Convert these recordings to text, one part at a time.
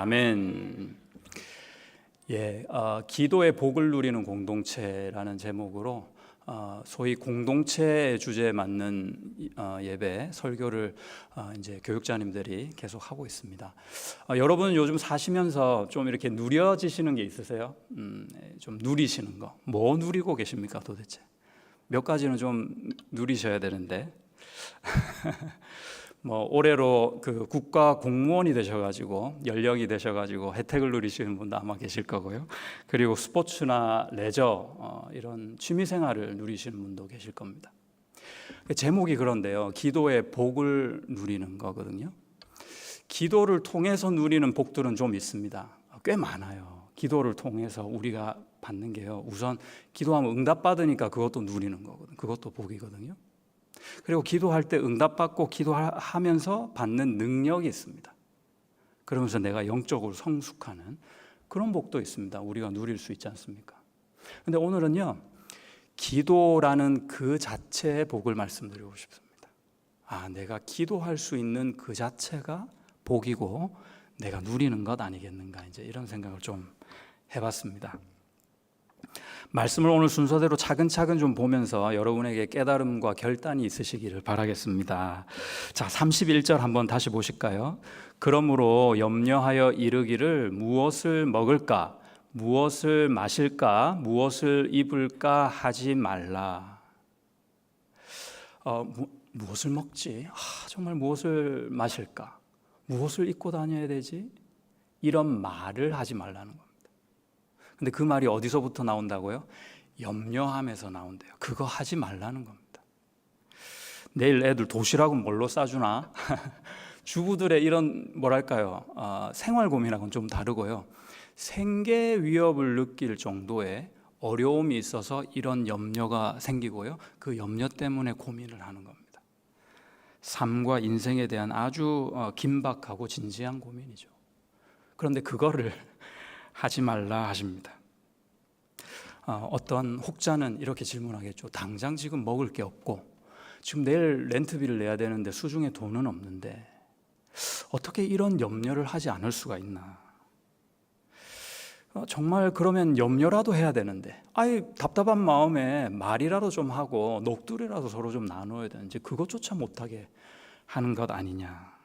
아멘. 기도의 복을 누리는 공동체라는 제목으로 소위 공동체 주제에 맞는 예배 설교를 이제 교육자님들이 계속 하고 있습니다. 여러분 요즘 사시면서 좀 이렇게 누려지시는 게 있으세요? 좀 누리시는 거. 뭐 누리고 계십니까 도대체? 몇 가지는 좀 누리셔야 되는데. 올해로 그 국가 공무원이 되셔가지고 연령이 되셔가지고 혜택을 누리시는 분도 아마 계실 거고요. 그리고 스포츠나 레저 이런 취미생활을 누리시는 분도 계실 겁니다. 제목이 그런데요, 기도의 복을 누리는 거거든요. 기도를 통해서 누리는 복들은 좀 있습니다. 꽤 많아요. 기도를 통해서 우리가 받는 게요, 우선 기도하면 응답받으니까 그것도 누리는 거거든요. 그것도 복이거든요. 그리고 기도할 때 응답받고 기도하면서 받는 능력이 있습니다. 그러면서 내가 영적으로 성숙하는 그런 복도 있습니다. 우리가 누릴 수 있지 않습니까? 근데 오늘은요, 기도라는 그 자체의 복을 말씀드리고 싶습니다. 내가 기도할 수 있는 그 자체가 복이고 내가 누리는 것 아니겠는가, 이제 이런 생각을 좀 해봤습니다. 말씀을 오늘 순서대로 차근차근 좀 보면서 여러분에게 깨달음과 결단이 있으시기를 바라겠습니다. 자, 31절 한번 다시 보실까요? 그러므로 염려하여 이르기를 무엇을 먹을까, 무엇을 마실까, 무엇을 입을까 하지 말라. 무엇을 먹지? 정말 무엇을 마실까? 무엇을 입고 다녀야 되지? 이런 말을 하지 말라는 겁니다. 근데 그 말이 어디서부터 나온다고요? 염려함에서 나온대요. 그거 하지 말라는 겁니다. 내일 애들 도시락은 뭘로 싸주나? 주부들의 이런 생활 고민하고는 좀 다르고요. 생계 위협을 느낄 정도의 어려움이 있어서 이런 염려가 생기고요. 그 염려 때문에 고민을 하는 겁니다. 삶과 인생에 대한 아주 긴박하고 진지한 고민이죠. 그런데 그거를 하지 말라 하십니다. 어떤 혹자는 이렇게 질문하겠죠. 당장 지금 먹을 게 없고 지금 내일 렌트비를 내야 되는데 수중에 돈은 없는데 어떻게 이런 염려를 하지 않을 수가 있나? 정말 그러면 염려라도 해야 되는데 답답한 마음에 말이라도 좀 하고 녹두리라도 서로 좀 나눠야 되는지 그것조차 못하게 하는 것 아니냐?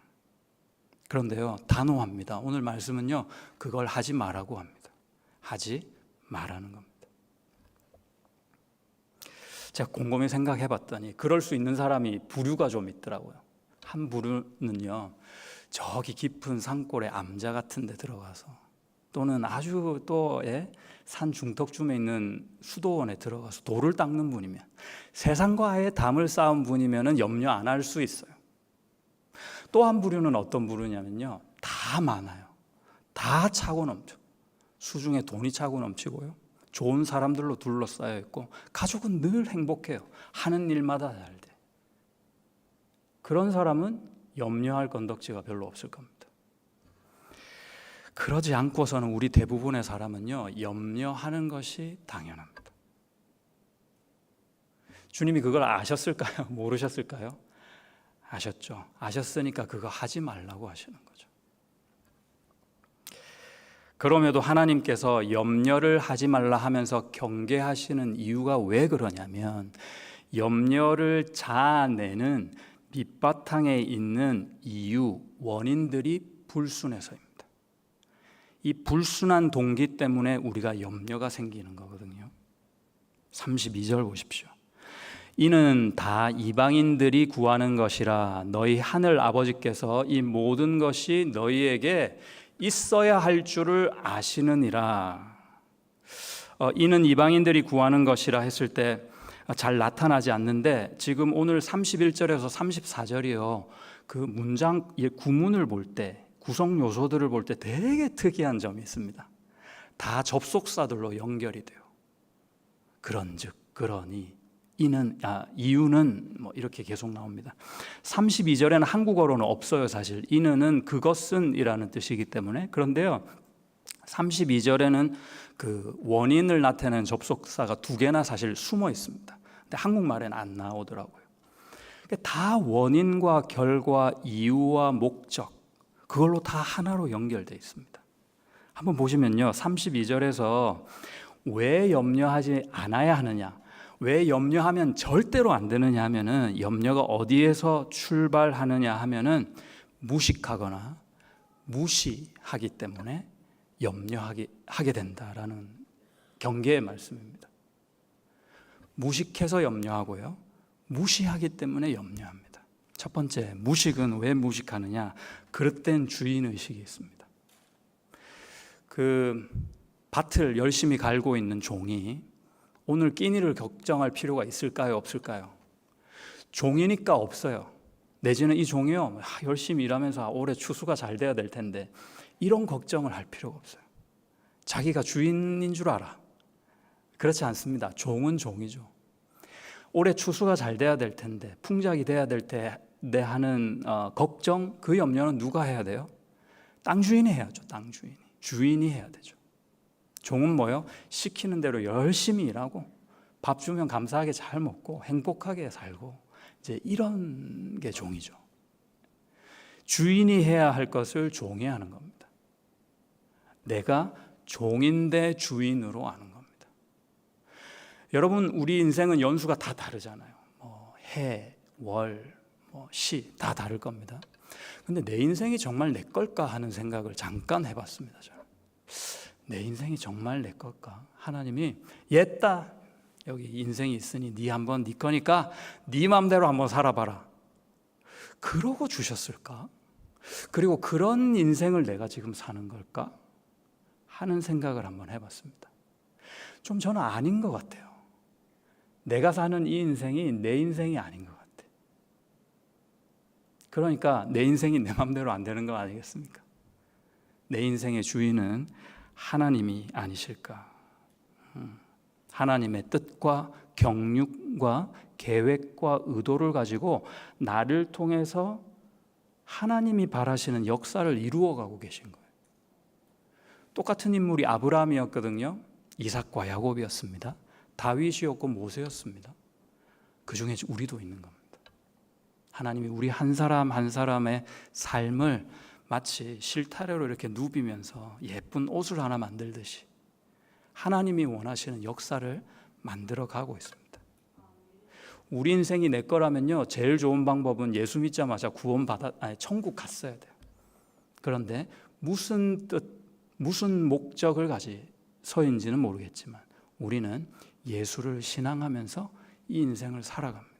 그런데요, 단호합니다. 오늘 말씀은요, 그걸 하지 말라고 합니다. 하지 말라는 겁니다. 제가 곰곰이 생각해 봤더니 그럴 수 있는 사람이 부류가 좀 있더라고요. 한 부류는요, 저기 깊은 산골에 암자 같은 데 들어가서 또는 아주 산 중턱쯤에 있는 수도원에 들어가서 돌을 닦는 분이면, 세상과 아예 담을 쌓은 분이면 염려 안 할 수 있어요. 또 한 부류는 어떤 부류냐면요, 다 많아요. 다 차고 넘쳐. 수중에 돈이 차고 넘치고요, 좋은 사람들로 둘러싸여 있고 가족은 늘 행복해요. 하는 일마다 잘 돼. 그런 사람은 염려할 건덕지가 별로 없을 겁니다. 그러지 않고서는 우리 대부분의 사람은요, 염려하는 것이 당연합니다. 주님이 그걸 아셨을까요? 모르셨을까요? 아셨죠. 아셨으니까 그거 하지 말라고 하시는 거죠. 그럼에도 하나님께서 염려를 하지 말라 하면서 경계하시는 이유가 왜 그러냐면, 염려를 자아내는 밑바탕에 있는 이유, 원인들이 불순해서입니다. 이 불순한 동기 때문에 우리가 염려가 생기는 거거든요. 32절 보십시오. 이는 다 이방인들이 구하는 것이라 너희 하늘 아버지께서 이 모든 것이 너희에게 있어야 할 줄을 아시느니라. 이는 이방인들이 구하는 것이라 했을 때 잘 나타나지 않는데, 지금 오늘 31절에서 34절이요, 그 문장 구문을 볼 때, 구성 요소들을 볼 때 되게 특이한 점이 있습니다. 다 접속사들로 연결이 돼요. 그런즉, 그러니, 이유는 이렇게 계속 나옵니다. 32절에는 한국어로는 없어요. 사실 이는은 그것은 이라는 뜻이기 때문에. 그런데요, 32절에는 그 원인을 나타내는 접속사가 2개나 사실 숨어 있습니다. 근데 한국말에는 안 나오더라고요. 다 원인과 결과, 이유와 목적, 그걸로 다 하나로 연결되어 있습니다. 한번 보시면요, 32절에서 왜 염려하지 않아야 하느냐, 왜 염려하면 절대로 안 되느냐 하면은, 염려가 어디에서 출발하느냐 하면은 무식하거나 무시하기 때문에 염려하게 된다라는 경계의 말씀입니다. 무식해서 염려하고요, 무시하기 때문에 염려합니다. 첫 번째, 무식은 왜 무식하느냐? 그릇된 주인의식이 있습니다. 그 밭을 열심히 갈고 있는 종이 오늘 끼니를 걱정할 필요가 있을까요, 없을까요? 종이니까 없어요. 내지는 이 종이요, 열심히 일하면서 올해 추수가 잘 돼야 될 텐데 이런 걱정을 할 필요가 없어요. 자기가 주인인 줄 알아. 그렇지 않습니다. 종은 종이죠. 올해 추수가 잘 돼야 될 텐데, 풍작이 돼야 될 때 내 하는 걱정, 그 염려는 누가 해야 돼요? 땅 주인이 해야죠. 땅 주인이. 주인이 해야 되죠. 종은 뭐요? 시키는 대로 열심히 일하고 밥 주면 감사하게 잘 먹고 행복하게 살고, 이제 이런 게 종이죠. 주인이 해야 할 것을 종이 하는 겁니다. 내가 종인데 주인으로 하는 겁니다. 여러분, 우리 인생은 연수가 다 다르잖아요. 해, 월, 시 다 다를 겁니다. 근데 내 인생이 정말 내 걸까 하는 생각을 잠깐 해봤습니다. 저는. 내 인생이 정말 내 걸까? 하나님이 옛다, 여기 인생이 있으니 네 한번 네 거니까 네 마음대로 한번 살아봐라, 그러고 주셨을까? 그리고 그런 인생을 내가 지금 사는 걸까? 하는 생각을 한번 해봤습니다. 좀 저는 아닌 것 같아요. 내가 사는 이 인생이 내 인생이 아닌 것 같아요. 그러니까 내 인생이 내 마음대로 안 되는 거 아니겠습니까? 내 인생의 주인은 하나님이 아니실까? 하나님의 뜻과 경륜과 계획과 의도를 가지고 나를 통해서 하나님이 바라시는 역사를 이루어가고 계신 거예요. 똑같은 인물이 아브라함이었거든요. 이삭과 야곱이었습니다. 다윗이었고 모세였습니다. 그 중에 우리도 있는 겁니다. 하나님이 우리 한 사람 한 사람의 삶을 마치 실타래로 이렇게 누비면서 예쁜 옷을 하나 만들듯이 하나님이 원하시는 역사를 만들어 가고 있습니다. 우리 인생이 내 거라면요, 제일 좋은 방법은 예수 믿자마자 천국 갔어야 돼요. 그런데 무슨 뜻, 무슨 목적을 가지서인지는 모르겠지만 우리는 예수를 신앙하면서 이 인생을 살아갑니다.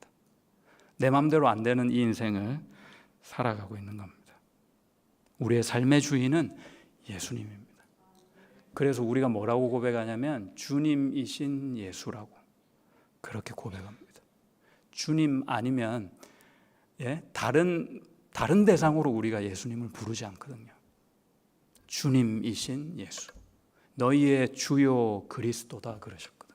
내 마음대로 안 되는 이 인생을 살아가고 있는 겁니다. 우리의 삶의 주인은 예수님입니다. 그래서 우리가 뭐라고 고백하냐면 주님이신 예수라고 그렇게 고백합니다. 주님 아니면 다른 대상으로 우리가 예수님을 부르지 않거든요. 주님이신 예수, 너희의 주요 그리스도다 그러셨거든요.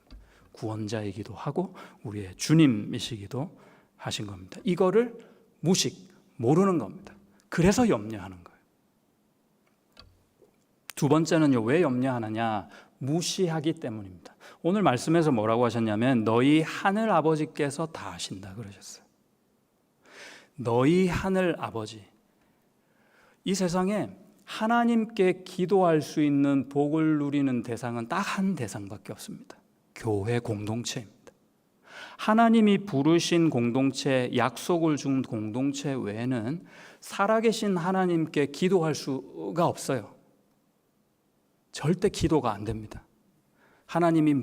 구원자이기도 하고 우리의 주님이시기도 하신 겁니다. 이거를 모르는 겁니다. 그래서 염려하는 거예요. 두 번째는요, 왜 염려하느냐? 무시하기 때문입니다. 오늘 말씀에서 뭐라고 하셨냐면 너희 하늘 아버지께서 다 아신다 그러셨어요. 너희 하늘 아버지. 이 세상에 하나님께 기도할 수 있는 복을 누리는 대상은 딱 한 대상밖에 없습니다. 교회 공동체입니다. 하나님이 부르신 공동체, 약속을 준 공동체 외에는 살아계신 하나님께 기도할 수가 없어요. 절대 기도가 안 됩니다. 하나님이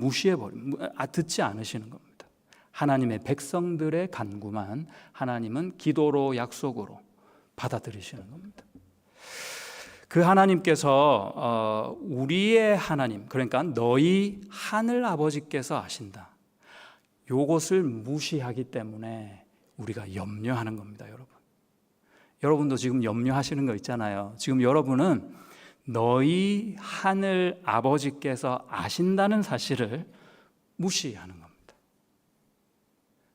듣지 않으시는 겁니다. 하나님의 백성들의 간구만 하나님은 기도로, 약속으로 받아들이시는 겁니다. 그 하나님께서 우리의 하나님, 그러니까 너희 하늘 아버지께서 아신다. 요것을 무시하기 때문에 우리가 염려하는 겁니다, 여러분. 여러분도 지금 염려하시는 거 있잖아요. 지금 여러분은 너희 하늘 아버지께서 아신다는 사실을 무시하는 겁니다.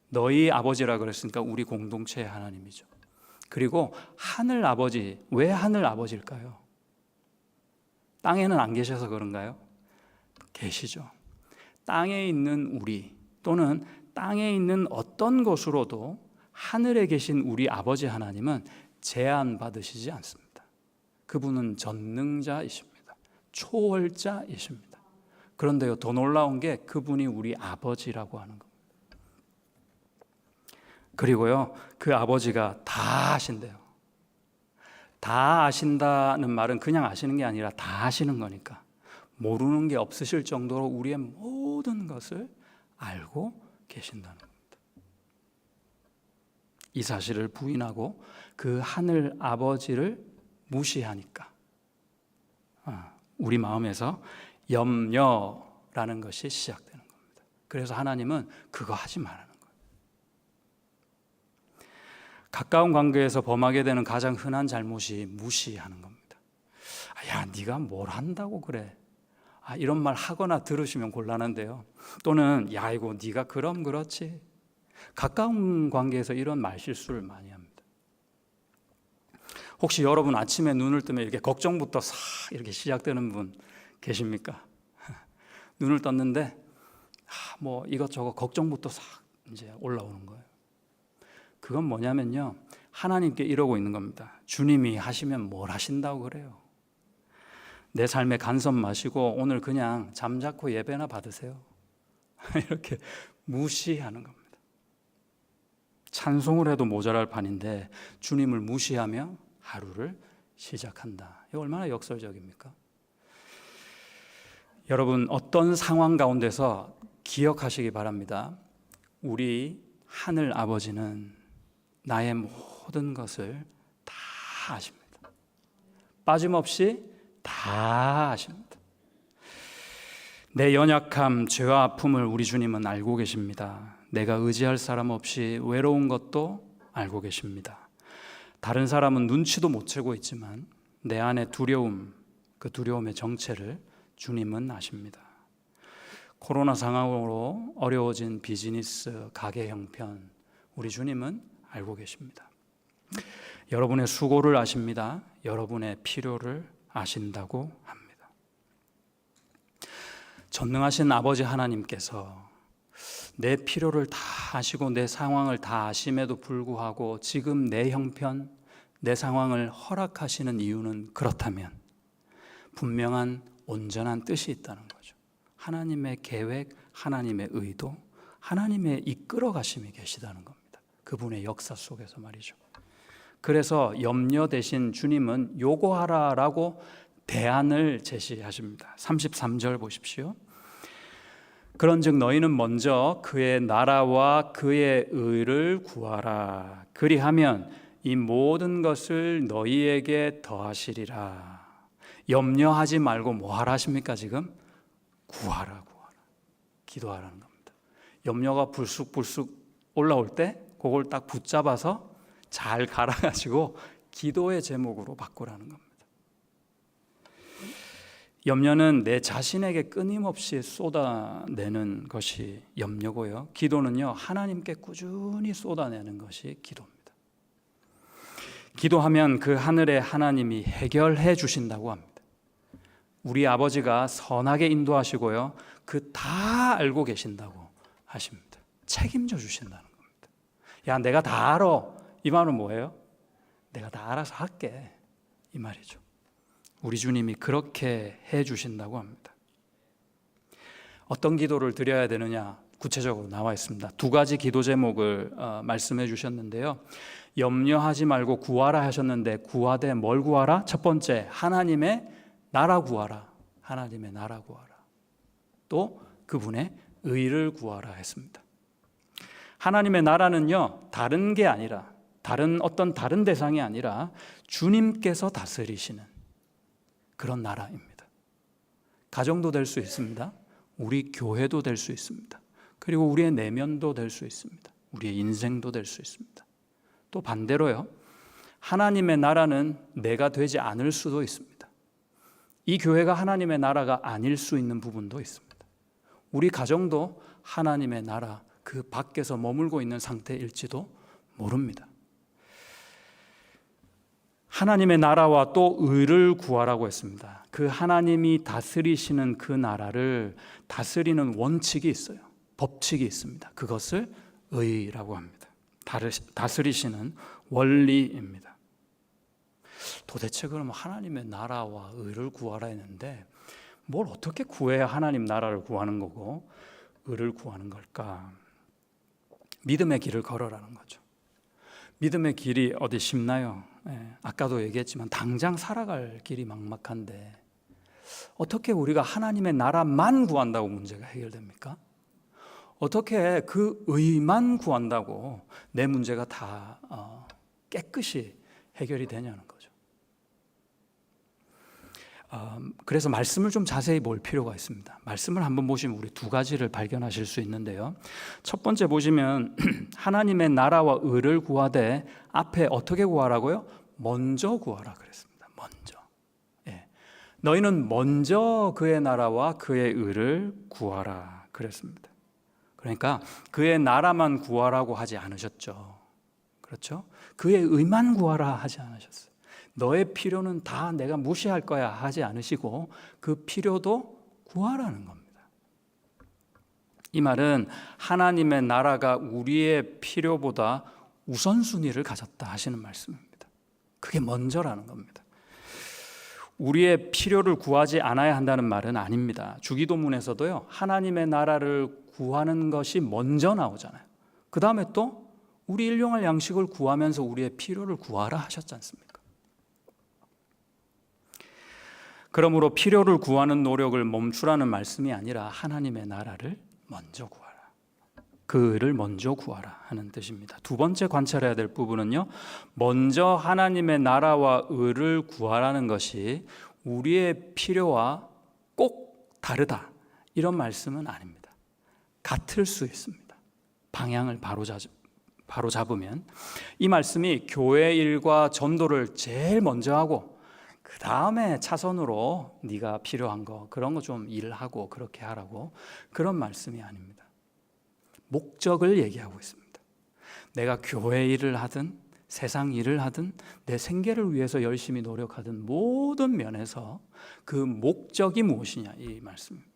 너희 아버지라 그랬으니까 우리 공동체의 하나님이죠. 그리고 하늘 아버지, 왜 하늘 아버지일까요? 땅에는 안 계셔서 그런가요? 계시죠. 땅에 있는 우리 또는 땅에 있는 어떤 것으로도 하늘에 계신 우리 아버지 하나님은 제한받으시지 않습니다. 그분은 전능자이십니다. 초월자이십니다. 그런데요, 더 놀라운 게 그분이 우리 아버지라고 하는 겁니다. 그리고요, 그 아버지가 다 아신대요. 다 아신다는 말은 그냥 아시는 게 아니라 다 아시는 거니까 모르는 게 없으실 정도로 우리의 모든 것을 알고 계신다는 겁니다. 이 사실을 부인하고 그 하늘 아버지를 무시하니까 우리 마음에서 염려라는 것이 시작되는 겁니다. 그래서 하나님은 그거 하지 말라는 거예요. 가까운 관계에서 범하게 되는 가장 흔한 잘못이 무시하는 겁니다. 야, 네가 뭘 한다고 그래? 이런 말 하거나 들으시면 곤란한데요. 또는 야, 이거 네가 그럼 그렇지. 가까운 관계에서 이런 말실수를 많이 합니다. 혹시 여러분 아침에 눈을 뜨면 이렇게 걱정부터 싹 이렇게 시작되는 분 계십니까? 눈을 떴는데 뭐 이것저것 걱정부터 싹 이제 올라오는 거예요. 그건 뭐냐면요, 하나님께 이러고 있는 겁니다. 주님이 하시면 뭘 하신다고 그래요? 내 삶에 간섭 마시고 오늘 그냥 잠자코 예배나 받으세요. 이렇게 무시하는 겁니다. 찬송을 해도 모자랄 판인데 주님을 무시하며 하루를 시작한다. 이거 얼마나 역설적입니까? 여러분, 어떤 상황 가운데서 기억하시기 바랍니다. 우리 하늘 아버지는 나의 모든 것을 다 아십니다. 빠짐없이 다 아십니다. 내 연약함, 죄와 아픔을 우리 주님은 알고 계십니다. 내가 의지할 사람 없이 외로운 것도 알고 계십니다. 다른 사람은 눈치도 못 채고 있지만 내 안의 두려움, 그 두려움의 정체를 주님은 아십니다. 코로나 상황으로 어려워진 비즈니스, 가게 형편, 우리 주님은 알고 계십니다. 여러분의 수고를 아십니다. 여러분의 필요를 아신다고 합니다. 전능하신 아버지 하나님께서 내 필요를 다 아시고 내 상황을 다 아심에도 불구하고 지금 내 형편, 내 상황을 허락하시는 이유는 그렇다면 분명한 온전한 뜻이 있다는 거죠. 하나님의 계획, 하나님의 의도, 하나님의 이끌어 가심이 계시다는 겁니다. 그분의 역사 속에서 말이죠. 그래서 염려 대신 주님은 요구하라라고 대안을 제시하십니다. 33절 보십시오. 그런즉 너희는 먼저 그의 나라와 그의 의를 구하라. 그리하면 이 모든 것을 너희에게 더하시리라. 염려하지 말고 뭐 하라 하십니까 지금? 구하라. 기도하라는 겁니다. 염려가 불쑥불쑥 올라올 때 그걸 딱 붙잡아서 잘 갈아가지고 기도의 제목으로 바꾸라는 겁니다. 염려는 내 자신에게 끊임없이 쏟아내는 것이 염려고요. 기도는요, 하나님께 꾸준히 쏟아내는 것이 기도입니다. 기도하면 그 하늘의 하나님이 해결해 주신다고 합니다. 우리 아버지가 선하게 인도하시고요, 그 다 알고 계신다고 하십니다. 책임져 주신다는 겁니다. 야, 내가 다 알아. 이 말은 뭐예요? 내가 다 알아서 할게. 이 말이죠. 우리 주님이 그렇게 해 주신다고 합니다. 어떤 기도를 드려야 되느냐 구체적으로 나와 있습니다. 두 가지 기도 제목을 말씀해 주셨는데요. 염려하지 말고 구하라 하셨는데 구하되 뭘 구하라? 첫 번째, 하나님의 나라 구하라. 하나님의 나라 구하라. 또 그분의 의를 구하라 했습니다. 하나님의 나라는요, 다른 게 아니라 어떤 다른 대상이 아니라 주님께서 다스리시는 그런 나라입니다. 가정도 될 수 있습니다. 우리 교회도 될 수 있습니다. 그리고 우리의 내면도 될 수 있습니다. 우리의 인생도 될 수 있습니다. 또 반대로요, 하나님의 나라는 내가 되지 않을 수도 있습니다. 이 교회가 하나님의 나라가 아닐 수 있는 부분도 있습니다. 우리 가정도 하나님의 나라 그 밖에서 머물고 있는 상태일지도 모릅니다. 하나님의 나라와 또 의를 구하라고 했습니다. 그 하나님이 다스리시는 그 나라를 다스리는 원칙이 있어요. 법칙이 있습니다. 그것을 의라고 합니다. 다스리시는 원리입니다. 도대체 그럼 하나님의 나라와 의를 구하라 했는데 뭘 어떻게 구해야 하나님 나라를 구하는 거고 의를 구하는 걸까? 믿음의 길을 걸어라는 거죠. 믿음의 길이 어디 쉽나요? 아까도 얘기했지만 당장 살아갈 길이 막막한데 어떻게 우리가 하나님의 나라만 구한다고 문제가 해결됩니까? 어떻게 그 의만 구한다고 내 문제가 다 깨끗이 해결이 되냐는 거죠. 그래서 말씀을 좀 자세히 볼 필요가 있습니다. 말씀을 한번 보시면 우리 두 가지를 발견하실 수 있는데요. 첫 번째 보시면 하나님의 나라와 의를 구하되 앞에 어떻게 구하라고요? 먼저 구하라 그랬습니다. 먼저. 너희는 먼저 그의 나라와 그의 의를 구하라 그랬습니다. 그러니까 그의 나라만 구하라고 하지 않으셨죠. 그렇죠? 그의 의만 구하라 하지 않으셨어요. 너의 필요는 다 내가 무시할 거야 하지 않으시고 그 필요도 구하라는 겁니다. 이 말은 하나님의 나라가 우리의 필요보다 우선순위를 가졌다 하시는 말씀입니다. 그게 먼저라는 겁니다. 우리의 필요를 구하지 않아야 한다는 말은 아닙니다. 주기도문에서도요, 하나님의 나라를 구하는 것이 먼저 나오잖아요. 그 다음에 또 우리 일용할 양식을 구하면서 우리의 필요를 구하라 하셨지 않습니까? 그러므로 필요를 구하는 노력을 멈추라는 말씀이 아니라 하나님의 나라를 먼저 구하라, 그 의를 먼저 구하라 하는 뜻입니다. 두 번째 관찰해야 될 부분은요, 먼저 하나님의 나라와 의를 구하라는 것이 우리의 필요와 꼭 다르다 이런 말씀은 아닙니다. 같을 수 있습니다. 방향을 바로 잡으면 이 말씀이 교회 일과 전도를 제일 먼저 하고 그 다음에 차선으로 네가 필요한 거 그런 거 좀 일하고 그렇게 하라고 그런 말씀이 아닙니다. 목적을 얘기하고 있습니다. 내가 교회 일을 하든 세상 일을 하든 내 생계를 위해서 열심히 노력하든 모든 면에서 그 목적이 무엇이냐 이 말씀입니다.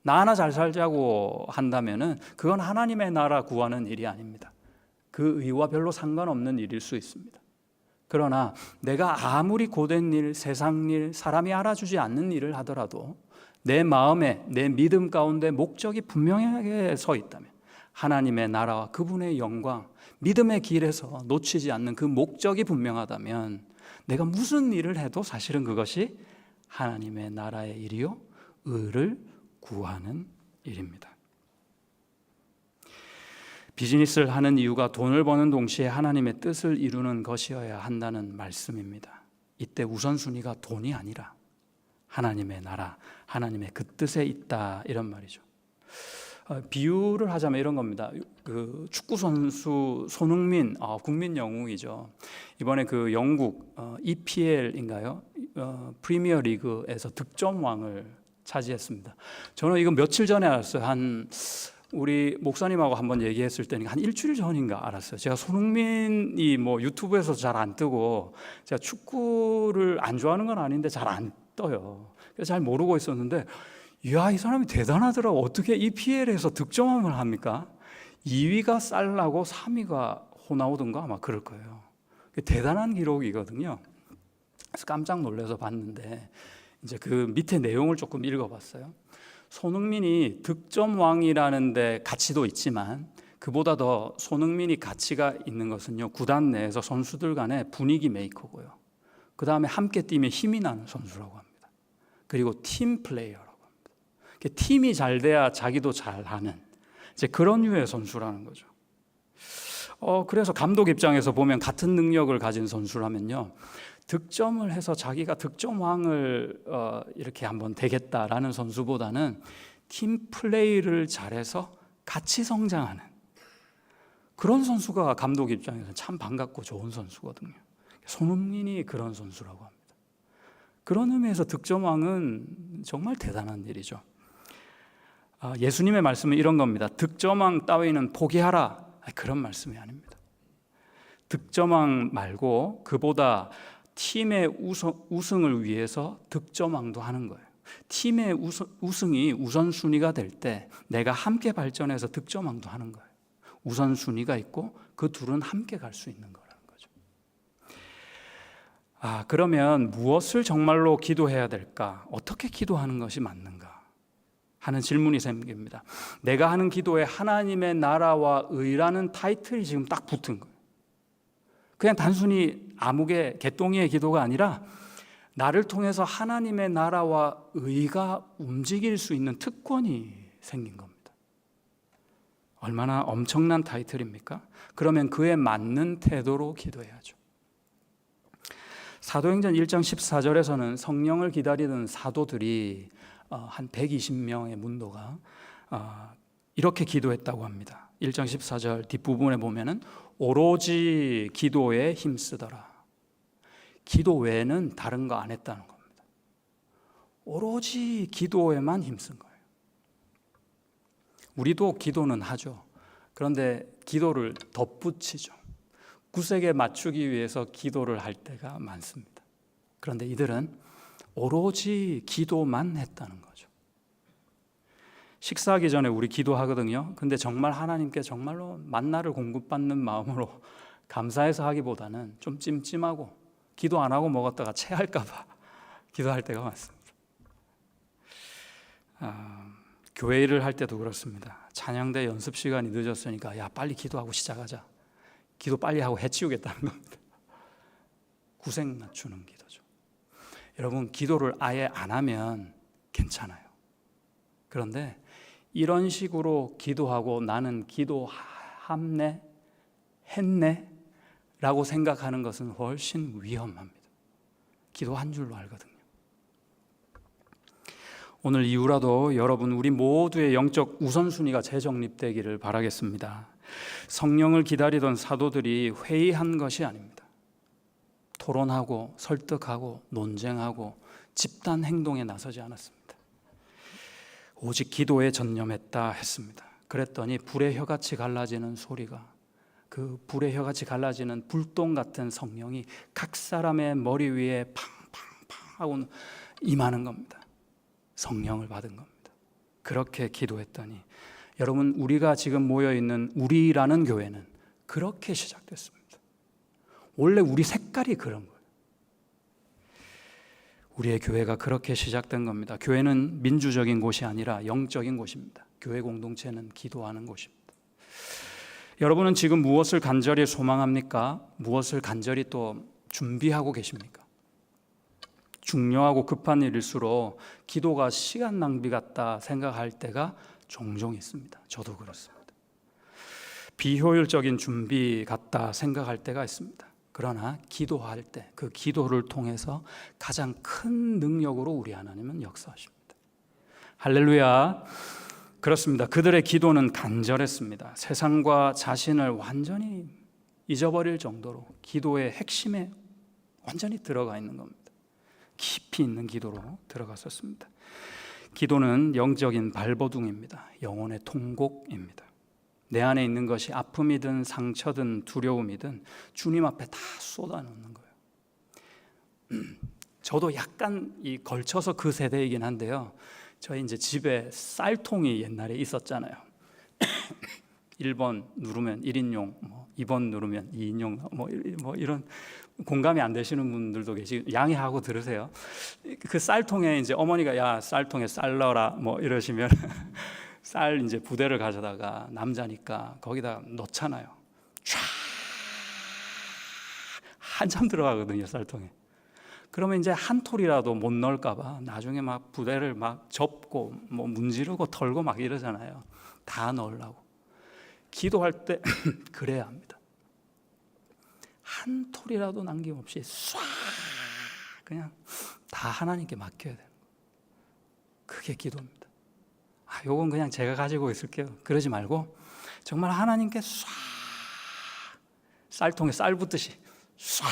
나 하나 잘 살자고 한다면은 그건 하나님의 나라 구하는 일이 아닙니다. 그 의와 별로 상관없는 일일 수 있습니다. 그러나 내가 아무리 고된 일, 세상 일, 사람이 알아주지 않는 일을 하더라도 내 마음에, 내 믿음 가운데 목적이 분명하게 서 있다면 하나님의 나라와 그분의 영광, 믿음의 길에서 놓치지 않는 그 목적이 분명하다면 내가 무슨 일을 해도 사실은 그것이 하나님의 나라의 일이요, 의를 구하는 일입니다. 비즈니스를 하는 이유가 돈을 버는 동시에 하나님의 뜻을 이루는 것이어야 한다는 말씀입니다. 이때 우선순위가 돈이 아니라 하나님의 나라, 하나님의 그 뜻에 있다 이런 말이죠. 비유를 하자면 이런 겁니다. 그 축구 선수 손흥민, 국민 영웅이죠. 이번에 그 영국 EPL인가요? 프리미어 리그에서 득점왕을 차지했습니다. 저는 이거 며칠 전에 알았어요. 우리 목사님하고 한번 얘기했을 때는 한 일주일 전인가 알았어요. 제가 손흥민이 뭐 유튜브에서 잘 안 뜨고 제가 축구를 안 좋아하는 건 아닌데 잘 안 떠요. 그래서 잘 모르고 있었는데 이야, 이 사람이 대단하더라고. 어떻게 EPL에서 득점왕을 합니까? 2위가 살라고 3위가 호나우든가 아마 그럴 거예요. 대단한 기록이거든요. 그래서 깜짝 놀라서 봤는데 이제 그 밑에 내용을 조금 읽어봤어요. 손흥민이 득점왕이라는 데 가치도 있지만 그보다 더 손흥민이 가치가 있는 것은요, 구단 내에서 선수들 간의 분위기 메이커고요, 그 다음에 함께 뛰면 힘이 나는 선수라고 합니다. 그리고 팀 플레이어라고 합니다. 팀이 잘 돼야 자기도 잘하는 이제 그런 류의 선수라는 거죠. 그래서 감독 입장에서 보면 같은 능력을 가진 선수라면요, 득점을 해서 자기가 득점왕을 이렇게 한번 되겠다라는 선수보다는 팀 플레이를 잘해서 같이 성장하는 그런 선수가 감독 입장에서는 참 반갑고 좋은 선수거든요. 손흥민이 그런 선수라고 합니다. 그런 의미에서 득점왕은 정말 대단한 일이죠. 예수님의 말씀은 이런 겁니다. 득점왕 따위는 포기하라, 그런 말씀이 아닙니다. 득점왕 말고 그보다 팀의 우승을 위해서 득점왕도 하는 거예요. 팀의 우승이 우선순위가 될 때 내가 함께 발전해서 득점왕도 하는 거예요. 우선순위가 있고 그 둘은 함께 갈 수 있는 거라는 거죠. 그러면 무엇을 정말로 기도해야 될까? 어떻게 기도하는 것이 맞는가? 하는 질문이 생깁니다. 내가 하는 기도에 하나님의 나라와 의라는 타이틀이 지금 딱 붙은 거예요. 그냥 단순히 아무개 개똥이의 기도가 아니라 나를 통해서 하나님의 나라와 의가 움직일 수 있는 특권이 생긴 겁니다. 얼마나 엄청난 타이틀입니까? 그러면 그에 맞는 태도로 기도해야죠. 사도행전 1장 14절에서는 성령을 기다리던 사도들이 한 120명의 문도가 이렇게 기도했다고 합니다. 1장 14절 뒷부분에 보면은 오로지 기도에 힘쓰더라. 기도 외에는 다른 거 안 했다는 겁니다. 오로지 기도에만 힘쓴 거예요. 우리도 기도는 하죠. 그런데 기도를 덧붙이죠. 구색에 맞추기 위해서 기도를 할 때가 많습니다. 그런데 이들은 오로지 기도만 했다는 거죠. 식사하기 전에 우리 기도하거든요. 근데 정말 하나님께 정말로 만나를 공급받는 마음으로 감사해서 하기보다는 좀 찜찜하고 기도 안 하고 먹었다가 체할까 봐 기도할 때가 많습니다. 교회 일을 할 때도 그렇습니다. 찬양대 연습 시간이 늦었으니까 야 빨리 기도하고 시작하자. 기도 빨리 하고 해치우겠다는 겁니다. 구색 맞추는 기도죠. 여러분 기도를 아예 안 하면 괜찮아요. 그런데 이런 식으로 기도하고 나는 기도함네 했네 라고 생각하는 것은 훨씬 위험합니다. 기도한 줄로 알거든요. 오늘 이후라도 여러분 우리 모두의 영적 우선순위가 재정립되기를 바라겠습니다. 성령을 기다리던 사도들이 회의한 것이 아닙니다. 토론하고 설득하고 논쟁하고 집단 행동에 나서지 않았습니다. 오직 기도에 전념했다 했습니다. 그랬더니 불의 혀같이 갈라지는 소리가, 그 불의 혀같이 갈라지는 불똥 같은 성령이 각 사람의 머리 위에 팡팡팡 하고 임하는 겁니다. 성령을 받은 겁니다. 그렇게 기도했더니 여러분 우리가 지금 모여있는 우리라는 교회는 그렇게 시작됐습니다. 원래 우리 색깔이 그런 거예요. 우리의 교회가 그렇게 시작된 겁니다. 교회는 민주적인 곳이 아니라 영적인 곳입니다. 교회 공동체는 기도하는 곳입니다. 여러분은 지금 무엇을 간절히 소망합니까? 무엇을 간절히 또 준비하고 계십니까? 중요하고 급한 일일수록 기도가 시간 낭비 같다 생각할 때가 종종 있습니다. 저도 그렇습니다. 비효율적인 준비 같다 생각할 때가 있습니다. 그러나 기도할 때 그 기도를 통해서 가장 큰 능력으로 우리 하나님은 역사하십니다. 할렐루야. 그렇습니다. 그들의 기도는 간절했습니다. 세상과 자신을 완전히 잊어버릴 정도로 기도의 핵심에 완전히 들어가 있는 겁니다. 깊이 있는 기도로 들어갔었습니다. 기도는 영적인 발버둥입니다. 영혼의 통곡입니다. 내 안에 있는 것이 아픔이든 상처든 두려움이든 주님 앞에 다 쏟아놓는 거예요. 저도 약간 걸쳐서 그 세대이긴 한데요. 저희 이제 집에 쌀통이 옛날에 있었잖아요. 1번 누르면 1인용, 2번 누르면 2인용, 이런 공감이 안 되시는 분들도 계시고 양해하고 들으세요. 그 쌀통에 이제 어머니가 야 쌀통에 쌀 넣어라 이러시면 쌀 이제 부대를 가져다가 남자니까 거기다 넣잖아요. 쫙 한참 들어가거든요 쌀통에. 그러면 이제 한 톨이라도 못 넣을까봐 나중에 막 부대를 막 접고 문지르고 털고 막 이러잖아요. 다 넣으려고. 기도할 때 그래야 합니다. 한 톨이라도 남김없이 쏴 그냥 다 하나님께 맡겨야 되는 거예요. 그게 기도입니다. 요건 그냥 제가 가지고 있을게요. 그러지 말고 정말 하나님께 쏴 쌀통에 쌀 붓듯이 쏴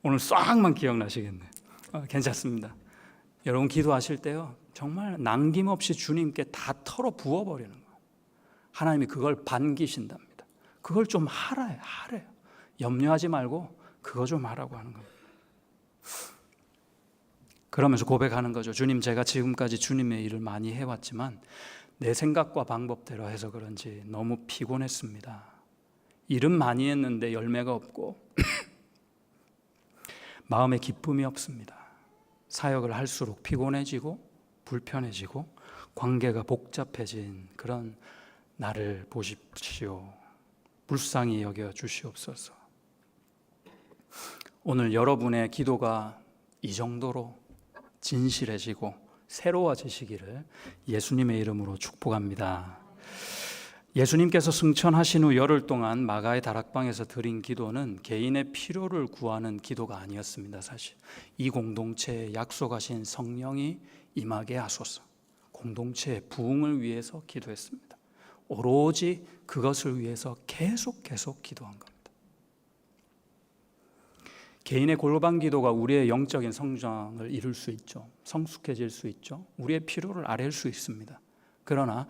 오늘 싹만 기억나시겠네요. 괜찮습니다. 여러분 기도하실 때요 정말 남김없이 주님께 다 털어 부어버리는 거예요. 하나님이 그걸 반기신답니다. 그걸 좀 하래요. 염려하지 말고 그거 좀 하라고 하는 겁니다. 그러면서 고백하는 거죠. 주님, 제가 지금까지 주님의 일을 많이 해왔지만 내 생각과 방법대로 해서 그런지 너무 피곤했습니다. 일은 많이 했는데 열매가 없고 마음에 기쁨이 없습니다. 사역을 할수록 피곤해지고 불편해지고 관계가 복잡해진 그런 나를 보십시오. 불쌍히 여겨 주시옵소서. 오늘 여러분의 기도가 이 정도로 진실해지고 새로워지시기를 예수님의 이름으로 축복합니다. 예수님께서 승천하신 후 열흘 동안 마가의 다락방에서 드린 기도는 개인의 필요를 구하는 기도가 아니었습니다. 사실 이 공동체에 약속하신 성령이 임하게 하소서, 공동체의 부흥을 위해서 기도했습니다. 오로지 그것을 위해서 계속 기도한 겁니다. 개인의 골방 기도가 우리의 영적인 성장을 이룰 수 있죠. 성숙해질 수 있죠. 우리의 필요를 아뢰일 수 있습니다. 그러나